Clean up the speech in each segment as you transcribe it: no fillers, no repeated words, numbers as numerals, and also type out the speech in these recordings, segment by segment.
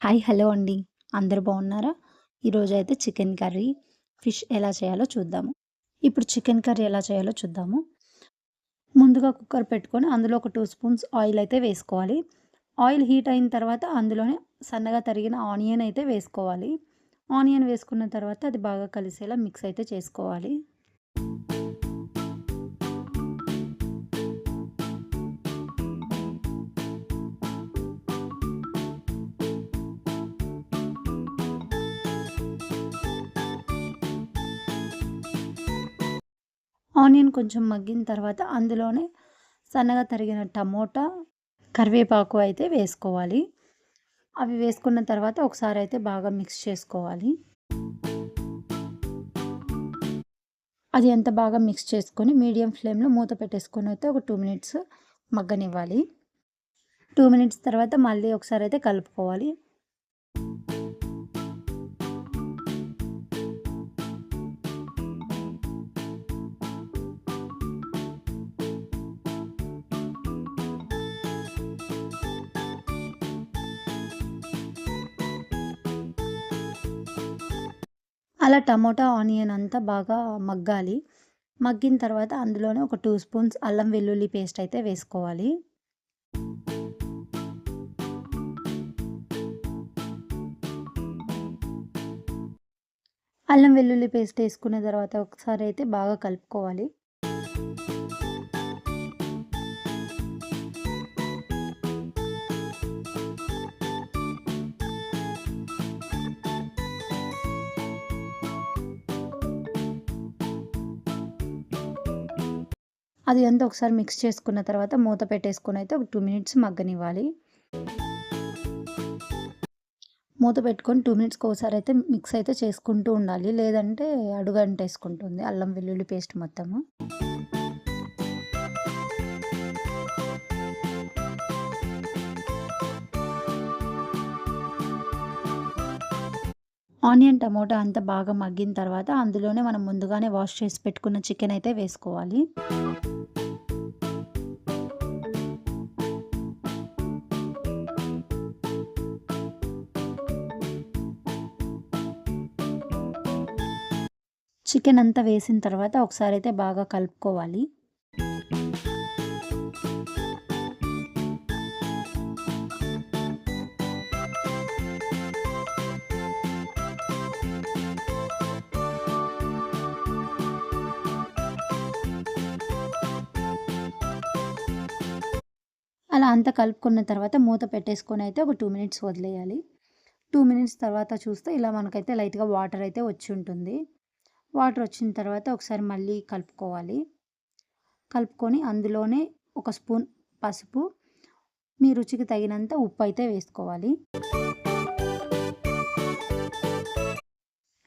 Hi hello అండి. అందరూ బాగున్నారా? ఈరోజైతే చికెన్ కర్రీ, ఫిష్ ఎలా చేయాలో చూద్దాము. ఇప్పుడు చికెన్ కర్రీ ఎలా చేయాలో చూద్దాము. ముందుగా కుక్కర్ పెట్టుకొని అందులో ఒక 2 స్పూన్స్ ఆయిల్ అయితే వేసుకోవాలి. ఆయిల్ హీట్ అయిన తర్వాత అందులోనే సన్నగా తరిగిన ఆనియన్ అయితే వేసుకోవాలి. ఆనియన్ వేసుకున్న తర్వాత అది బాగా కలిసేలా మిక్స్ అయితే చేసుకోవాలి. ఆనియన్ కొంచెం మగ్గిన తర్వాత అందులోనే సన్నగా తరిగిన టమోటా, కరివేపాకు అయితే వేసుకోవాలి. అవి వేసుకున్న తర్వాత ఒకసారి అయితే బాగా మిక్స్ చేసుకోవాలి. అది ఎంత బాగా మిక్స్ చేసుకొని మీడియం ఫ్లేమ్‌లో మూత పెట్టేసుకొని అయితే ఒక 2 మినిట్స్ మగ్గనివ్వాలి. 2 మినిట్స్ తర్వాత మళ్ళీ ఒకసారి అయితే కలుపుకోవాలి. అలా టమోటా, ఆనియన్ అంతా బాగా మగ్గాలి. మగ్గిన తర్వాత అందులోనే ఒక 2 స్పూన్స్ అల్లం వెల్లుల్లి పేస్ట్ అయితే వేసుకోవాలి. అల్లం వెల్లుల్లి పేస్ట్ ఏసుకున్న తర్వాత ఒకసారి అయితే బాగా కలుపుకోవాలి. అది అంతా ఒకసారి మిక్స్ చేసుకున్న తర్వాత మూత పెట్టేసుకొని అయితే ఒక 2 మినిట్స్ మగ్గనివ్వాలి. మూత పెట్టుకొని 2 మినిట్స్‌కి ఒకసారి అయితే మిక్స్ అయితే చేసుకుంటూ ఉండాలి. లేదంటే అడుగంటేసుకుంటుంది అల్లం వెల్లుల్లి పేస్ట్ మొత్తము. ఆనియన్, టమోటా అంతా బాగా మగ్గిన తర్వాత అందులోనే మనం ముందుగానే వాష్ చేసి పెట్టుకున్న చికెన్ అయితే వేసుకోవాలి. చికెన్ అంతా వేసిన తర్వాత ఒకసారి అయితే బాగా కలుపుకోవాలి. అలా అంతా కలుపుకున్న తర్వాత మూత పెట్టేసుకొని అయితే ఒక 2 మినిట్స్ వదిలేయాలి. 2 మినిట్స్ తర్వాత చూస్తే ఇలా మనకైతే లైట్‌గా వాటర్ అయితే వచ్చి ఉంటుంది. వాటర్ వచ్చిన తర్వాత ఒకసారి మళ్ళీ కలుపుకోవాలి. కలుపుకొని అందులోనే ఒక స్పూన్ పసుపు, మీ రుచికి తగినంత ఉప్పు అయితే వేసుకోవాలి.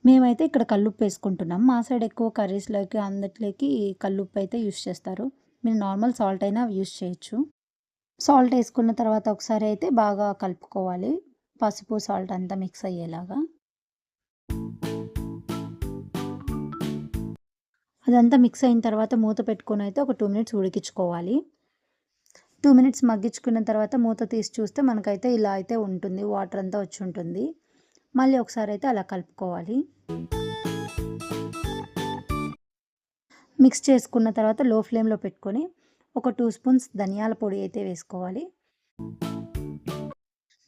మేమైతే ఇక్కడ కల్లుప్పు వేసుకుంటున్నాం. మా సైడ్ ఎక్కువ కర్రీస్‌లోకి అందట్లోకి కల్లుప్పు అయితే యూజ్ చేస్తారు. మీరు నార్మల్ సాల్ట్ అయినా యూజ్ చేయొచ్చు. సాల్ట్ ఏసుకున్న తర్వాత ఒకసారి అయితే బాగా కలుపుకోవాలి. పసుపు, సాల్ట్ అంతా మిక్స్ అయ్యేలాగా. అదంతా మిక్స్ అయిన తర్వాత మూత పెట్టుకొని అయితే ఒక 2 మినిట్స్ ఉడికించుకోవాలి. 2 మినిట్స్ మగ్గించుకున్న తర్వాత మూత తీసి చూస్తే మనకైతే ఇలా అయితే ఉంటుంది. వాటర్ అంతా వచ్చి ఉంటుంది. మళ్ళీ ఒకసారి అయితే అలా కలుపుకోవాలి. మిక్స్ చేసుకున్న తర్వాత లో ఫ్లేమ్‌లో పెట్టుకొని ఒక 2 స్పూన్స్ ధనియాల పొడి అయితే వేసుకోవాలి.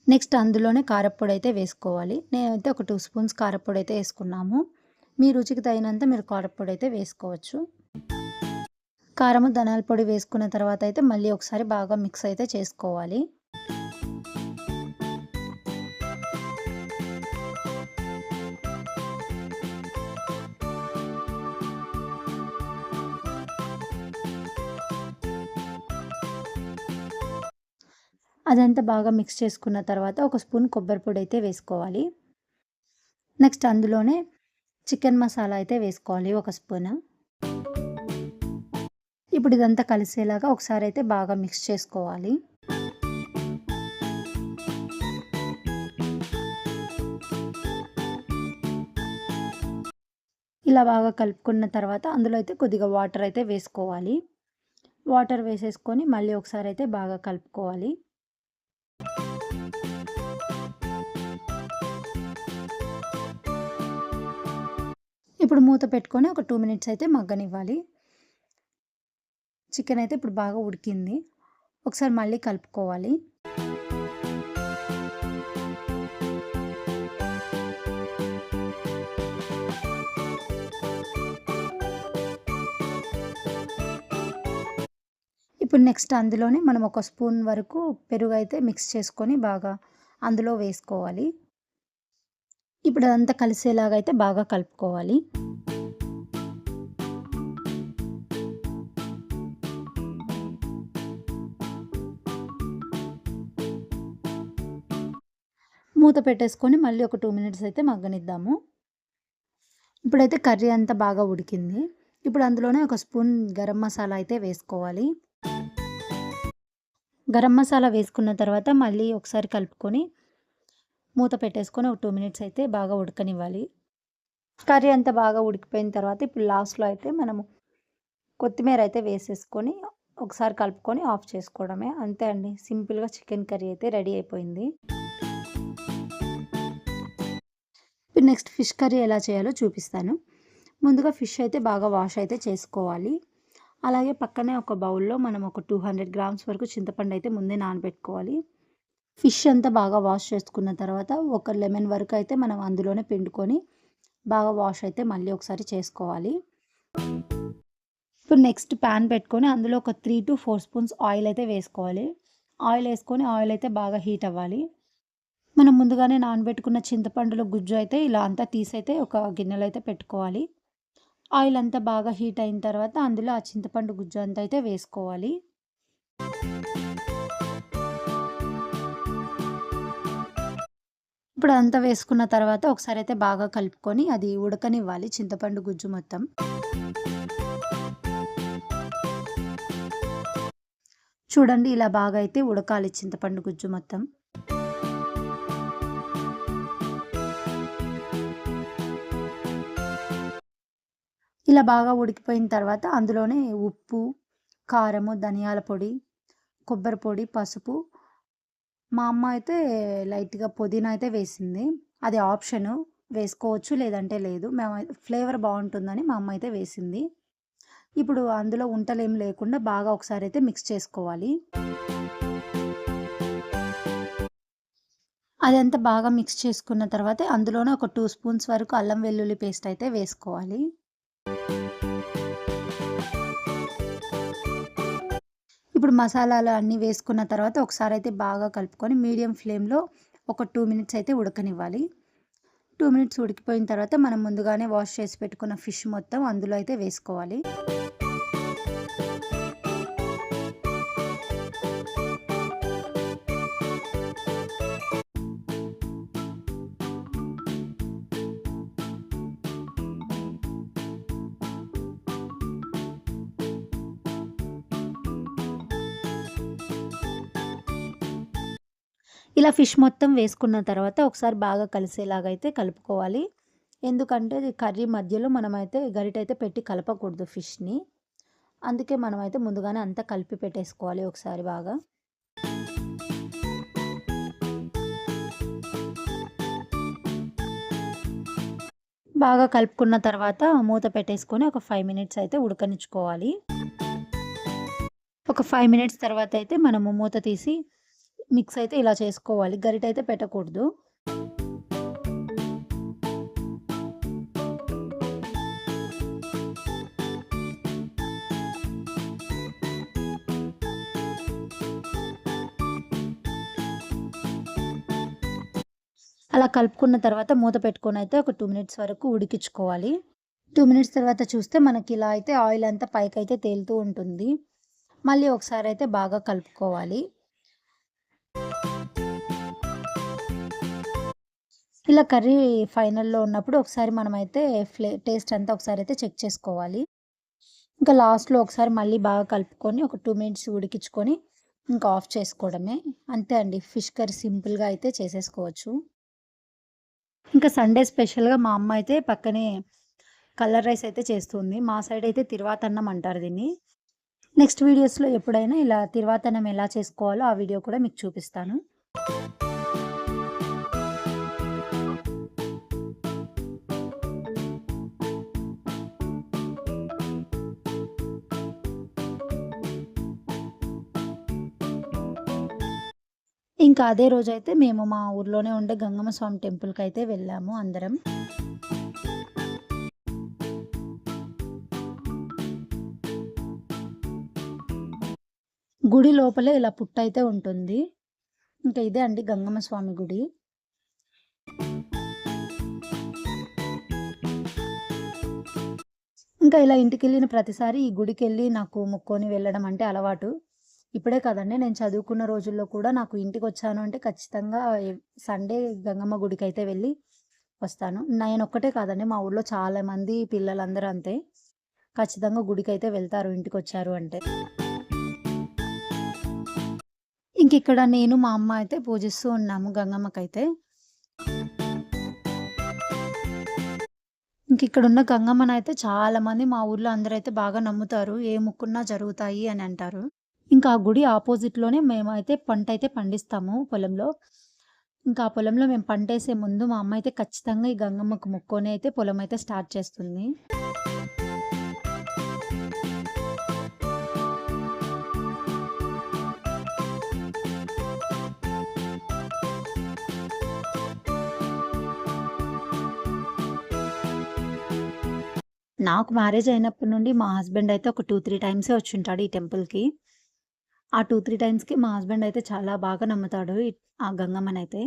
నెక్స్ట్ అందులోనే కారప్పొడి అయితే వేసుకోవాలి. నేనైతే ఒక 2 స్పూన్స్ కారప్పొడి అయితే వేసుకున్నాము. మీ రుచికి తగినంత మీరు కారప్పొడి అయితే వేసుకోవచ్చు. కారము, ధనియాల పొడి వేసుకున్న తర్వాత అయితే మళ్ళీ ఒకసారి బాగా మిక్స్ అయితే చేసుకోవాలి. అదంతా బాగా మిక్స్ చేసుకున్న తర్వాత ఒక స్పూన్ కొబ్బరి పొడి అయితే వేసుకోవాలి. నెక్స్ట్ అందులోనే చికెన్ మసాలా అయితే వేసుకోవాలి ఒక స్పూను. ఇప్పుడు ఇదంతా కలిసేలాగా ఒకసారి అయితే బాగా మిక్స్ చేసుకోవాలి. ఇలా బాగా కలుపుకున్న తర్వాత అందులో అయితే కొద్దిగా వాటర్ అయితే వేసుకోవాలి. వాటర్ వేసేసుకొని మళ్ళీ ఒకసారి అయితే బాగా కలుపుకోవాలి. ఇప్పుడు మూత పెట్టుకొని ఒక 2 మినిట్స్ అయితే మగ్గనివ్వాలి. చికెన్ అయితే ఇప్పుడు బాగా ఉడికింది. ఒకసారి మళ్ళీ కలుపుకోవాలి. ఇప్పుడు నెక్స్ట్ అందులోనే మనం ఒక స్పూన్ వరకు పెరుగైతే మిక్స్ చేసుకొని బాగా అందులో వేసుకోవాలి. ఇప్పుడు అదంతా కలిసేలాగా అయితే బాగా కలుపుకోవాలి. మూత పెట్టేసుకొని మళ్ళీ ఒక 2 మినిట్స్ అయితే మగ్గనిద్దాము. ఇప్పుడైతే కర్రీ అంతా బాగా ఉడికింది. ఇప్పుడు అందులోనే ఒక స్పూన్ గరం మసాలా అయితే వేసుకోవాలి. గరం మసాలా వేసుకున్న తర్వాత మళ్ళీ ఒకసారి కలుపుకొని మూత పెట్టేసుకొని ఒక 2 మినిట్స్ అయితే బాగా ఉడకనివ్వాలి. కర్రీ అంతా బాగా ఉడికిపోయిన తర్వాత ఇప్పుడు లాస్ట్‌లో అయితే మనము కొత్తిమీర అయితే వేసేసుకొని ఒకసారి కలుపుకొని ఆఫ్ చేసుకోవడమే. అంతే అండి. సింపుల్‌గా చికెన్ కర్రీ అయితే రెడీ అయిపోయింది. ఇప్పుడు నెక్స్ట్ ఫిష్ కర్రీ ఎలా చేయాలో చూపిస్తాను. ముందుగా ఫిష్ అయితే బాగా వాష్ అయితే చేసుకోవాలి. అలాగే పక్కనే ఒక బౌల్‌లో మనం ఒక 200 గ్రామ్స్ వరకు చింతపండు అయితే ముందే నానబెట్టుకోవాలి. ఫిష్ అంతా బాగా వాష్ చేసుకున్న తర్వాత ఒక లెమన్ వరకు అయితే మనం అందులోనే పిండుకొని బాగా వాష్ అయితే మళ్ళీ ఒకసారి చేసుకోవాలి. ఇప్పుడు నెక్స్ట్ ప్యాన్ పెట్టుకొని అందులో ఒక 3-4 స్పూన్స్ ఆయిల్ అయితే వేసుకోవాలి. ఆయిల్ వేసుకొని ఆయిల్ అయితే బాగా హీట్ అవ్వాలి. మనం ముందుగానే నానబెట్టుకున్న చింతపండులో గుజ్జు అయితే ఇలా అంతా తీసైతే ఒక గిన్నెలో అయితే పెట్టుకోవాలి. ఆయిల్ అంతా బాగా హీట్ అయిన తర్వాత అందులో ఆ చింతపండు గుజ్జు అంతా అయితే వేసుకోవాలి. ఇప్పుడు అదంతా వేసుకున్న తర్వాత ఒకసారి అయితే బాగా కలుపుకొని అది ఉడకనివ్వాలి చింతపండు గుజ్జు మొత్తం. చూడండి ఇలా బాగా అయితే ఉడకాలి చింతపండు గుజ్జు మొత్తం. ఇలా బాగా ఉడికిపోయిన తర్వాత అందులోనే ఉప్పు, కారము, ధనియాల పొడి, కొబ్బరి పొడి, పసుపు, మా అమ్మ అయితే లైట్‌గా పుదీనా అయితే వేసింది. అది ఆప్షను. వేసుకోవచ్చు లేదంటే లేదు. ఫ్లేవర్ బావుంటుందని మా అమ్మ అయితే వేసింది. ఇప్పుడు అందులో ఉంటలేం లేకుండా బాగా ఒకసారి అయితే మిక్స్ చేసుకోవాలి. అదంతా బాగా మిక్స్ చేసుకున్న తర్వాత అందులోనే ఒక 2 స్పూన్స్ వరకు అల్లం వెల్లుల్లి పేస్ట్ అయితే వేసుకోవాలి. ఇప్పుడు మసాలాలు అన్నీ వేసుకున్న తర్వాత ఒకసారి అయితే బాగా కలుపుకొని మీడియం ఫ్లేమ్‌లో ఒక 2 మినిట్స్ అయితే ఉడకనివ్వాలి. 2 మినిట్స్ ఉడికిపోయిన తర్వాత మనం ముందుగానే వాష్ చేసి పెట్టుకున్న ఫిష్ మొత్తం అందులో అయితే వేసుకోవాలి. ఇలా ఫిష్ మొత్తం వేసుకున్న తర్వాత ఒకసారి బాగా కలిసేలాగా అయితే కలుపుకోవాలి. ఎందుకంటే ఇది కర్రీ మధ్యలో మనమైతే గరిటైతే పెట్టి కలపకూడదు ఫిష్‌ని. అందుకే మనమైతే ముందుగానే అంతా కలిపి పెట్టేసుకోవాలి ఒకసారి బాగా. బాగా కలుపుకున్న తర్వాత మూత పెట్టేసుకొని ఒక 5 మినిట్స్ అయితే ఉడకనిచ్చుకోవాలి. ఒక 5 మినిట్స్ తర్వాత అయితే మనము మూత తీసి మిక్స్ అయితే ఇలా చేసుకోవాలి. గరిటైతే పెట్టకూడదు. అలా కలుపుకున్న తర్వాత మూత పెట్టుకొనైతే ఒక 2 మినిట్స్ వరకు ఉడికించుకోవాలి. 2 మినిట్స్ తర్వాత చూస్తే మనకి ఇలా అయితే ఆయిల్ అంతా పైకైతే తేలుతూ ఉంటుంది. మళ్ళీ ఒకసారి అయితే బాగా కలుపుకోవాలి. ఇలా కర్రీ ఫైనల్‌లో ఉన్నప్పుడు ఒకసారి మనమైతే టేస్ట్ అంతా ఒకసారి అయితే చెక్ చేసుకోవాలి. ఇంకా లాస్ట్‌లో ఒకసారి మళ్ళీ బాగా కలుపుకొని ఒక 2 మినిట్స్ ఉడికించుకొని ఇంకా ఆఫ్ చేసుకోవడమే. అంతే అండి. ఫిష్ కర్రీ సింపుల్‌గా అయితే చేసేసుకోవచ్చు. ఇంకా సండే స్పెషల్‌గా మా అమ్మ అయితే పక్కనే కలర్ రైస్ అయితే చేస్తుంది. మా సైడ్ అయితే తిరువాతన్నం అంటారు దీన్ని. నెక్స్ట్ వీడియోస్‌లో ఎప్పుడైనా ఇలా తిరువాతన్నం ఎలా చేసుకోవాలో ఆ వీడియో కూడా మీకు చూపిస్తాను. ఇంకా అదే రోజైతే మేము మా ఊర్లోనే ఉండే గంగమ్మ స్వామి టెంపుల్‌కైతే వెళ్ళాము అందరం. గుడి లోపలే ఇలా పుట్టయితే ఉంటుంది. ఇంకా ఇదే అండి గంగమ్మ స్వామి గుడి. ఇంకా ఇలా ఇంటికెళ్ళిన ప్రతిసారి ఈ గుడికెళ్ళి నాకు మొక్కొని వెళ్ళడం అంటే అలవాటు. ఇప్పుడే కాదండి, నేను చదువుకున్న రోజుల్లో కూడా నాకు ఇంటికొచ్చాను అంటే ఖచ్చితంగా సండే గంగమ్మ గుడికైతే వెళ్ళి వస్తాను. నేనొక్కటే కాదండి, మా ఊర్లో చాలామంది పిల్లలందరూ అంతే. ఖచ్చితంగా గుడికైతే వెళ్తారు ఇంటికొచ్చారు అంటే. ఇంకిక్కడ నేను, మా అమ్మ అయితే పూజిస్తూ ఉన్నాము గంగమ్మకైతే. ఇంకిక్కడున్న గంగమ్మనైతే చాలామంది మా ఊర్లో అందరైతే బాగా నమ్ముతారు. ఏ మొక్కున్నా జరుగుతాయి అని అంటారు. ఇంకా ఆ గుడి ఆపోజిట్‌లోనే మేమైతే పంటైతే పండిస్తాము పొలంలో. ఇంకా ఆ పొలంలో మేము పంటేసే ముందు మా అమ్మ అయితే ఖచ్చితంగా ఈ గంగమ్మకు మొక్కొని అయితే పొలమైతే స్టార్ట్ చేస్తుంది. నాకు మ్యారేజ్ అయినప్పటి నుండి మా హస్బెండ్ అయితే ఒక 2, 3 టైమ్సే వచ్చుంటాడు ఈ టెంపుల్‌కి. ఆ 2, 3 టైమ్స్‌కి మా హస్బెండ్ అయితే చాలా బాగా నమ్ముతాడు ఆ గంగమ్మనైతే.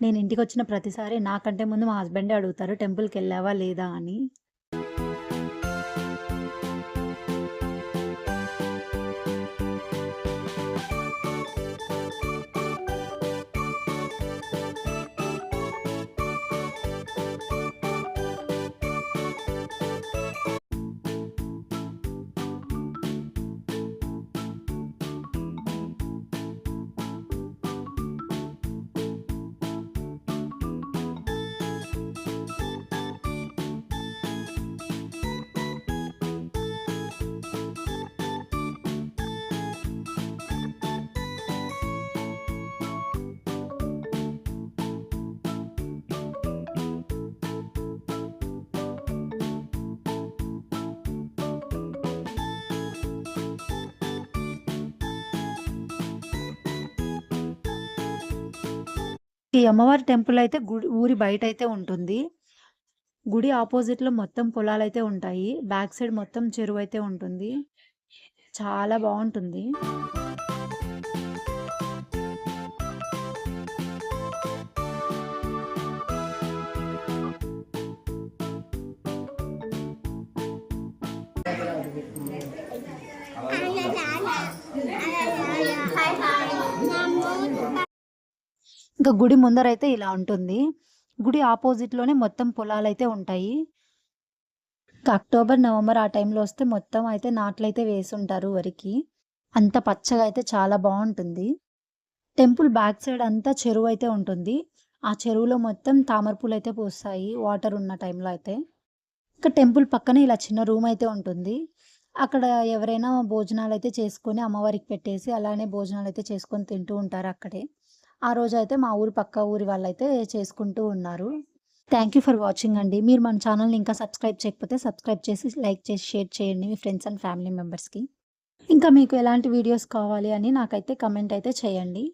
నేను ఇంటికొచ్చిన ప్రతిసారి నాకంటే ముందు మా హస్బెండే అడుగుతారు టెంపుల్‌కెళ్ళావా లేదా అని. ఈ అమ్మవారి టెంపుల్ అయితే ఊరి బయటైతే ఉంటుంది. గుడి అపోజిట్‌లో మొత్తం పొలాలైతే ఉంటాయి. బ్యాక్ సైడ్ మొత్తం చెరువైతే ఉంటుంది. చాలా బావుంటుంది. ఇంకా గుడి ముందరైతే ఇలా ఉంటుంది. గుడి అపోజిట్‌లోనే మొత్తం పొలాలైతే ఉంటాయి. అక్టోబర్, నవంబర్ ఆ టైంలో వస్తే మొత్తం అయితే నాట్లయితే వేసుంటారు వరికి. అంత పచ్చగా అయితే చాలా బావుంటుంది. టెంపుల్ బ్యాక్ సైడ్ అంతా చెరువయితే ఉంటుంది. ఆ చెరువులో మొత్తం తామర పూలయితే పూస్తాయి వాటర్ ఉన్న టైంలో అయితే. ఇంకా టెంపుల్ పక్కనే ఇలా చిన్న రూమ్ అయితే ఉంటుంది. అక్కడ ఎవరైనా భోజనాలైతే చేసుకొని అమ్మవారికి పెట్టేసి అలానే భోజనాలైతే చేసుకొని తింటూ ఉంటారు అక్కడే. ఆ రోజైతే మా ఊరు పక్క ఊరి వాళ్ళైతే చేసుకుంటూ ఉన్నారు. థ్యాంక్ యూ ఫర్ వాచింగ్ అండి. మీరు మన ఛానెల్‌ని ఇంకా సబ్స్క్రైబ్ చేయకపోతే సబ్స్క్రైబ్ చేసి, లైక్ చేసి, షేర్ చేయండి మీ ఫ్రెండ్స్ అండ్ ఫ్యామిలీ మెంబర్స్‌కి. ఇంకా మీకు ఎలాంటి వీడియోస్ కావాలి అని నాకైతే కామెంట్ అయితే చేయండి.